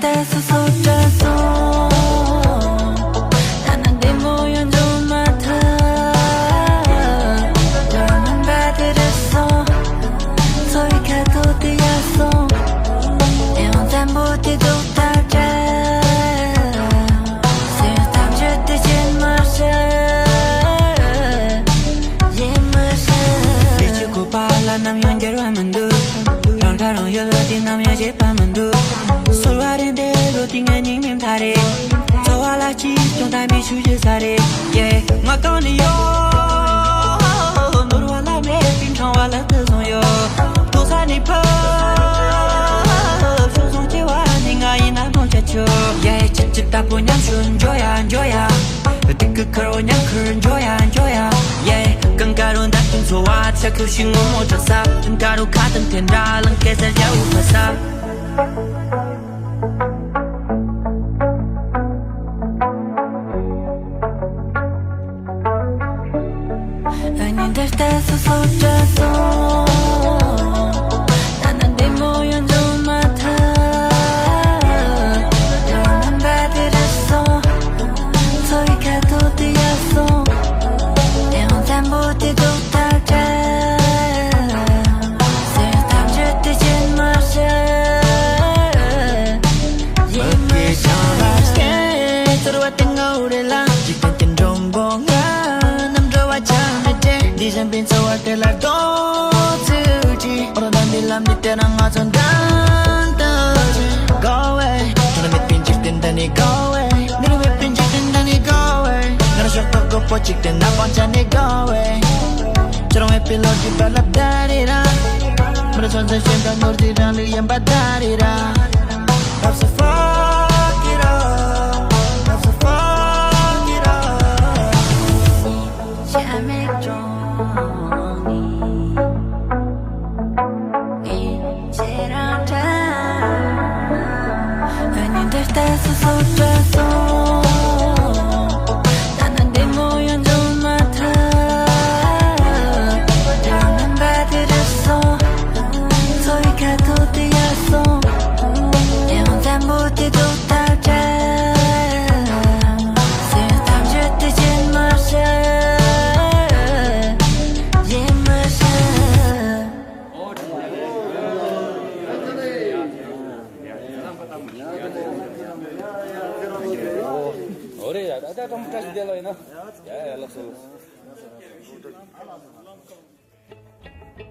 때서 쏟아서 나는 내 모양 좀 맡아 너는 받으랬어 소리 가도 뛰었어 내 혼자 못해도 달자 슬픔 줬듯이 마셔 미치고 발라 남 연결하면 돼 가로 열어진 남의 집하면 돼 솔와린 대로 띵하니 밈타리 소알라치 정답이 수지사리 yeah 막걸리요 너로 알라메 빙창와라 뜨소요 도산이 퍼 소송지와 네가 이날 멈춰줘 yeah 찝찝다 보냥 순조야 조야 뜨끈거려냥 큰 조야 yeah 끈가루는 다툼 소화 착효신 못 줬어 끈가루 가든 텐달은 깨살 야우파사 아닌들 때서 쏟아서 나는 내 모양 좀 맡아 너는 받으랬어 소리가 또 뛰었어 내 혼자 못해도 달자 슬픔 줬듯이 마셔 먹기 전에 들어왔던 거울에라 지금 좀 봉야 남자와 잠을 때 니전 빈소할 때라 도트지 오로단 빌람 니때랑 어선 단떠지 Go away 너는 몇 빈직된다니 go away 너는 몇 빈직된다니 go away 너는 쇼크고 뻗직된 나 번짜니 go away 저런 햇빛로지 발랍다리라 무려 전선 심장 놀지랑 리엔 바다리라 Love so fuck it up Love so fuck it up 잠을 종이 이제랑 다 아닌들 때서 쏟아서 나는 내 모양 좀 맡아 너는 받으랬어 소리가 또 뛰었어 내 혼자 못해도 달자 슬픔 줬듯이 마셔 yeah 마셔 Ore, ada kamu kasih dia lah, ya, ya, langsung.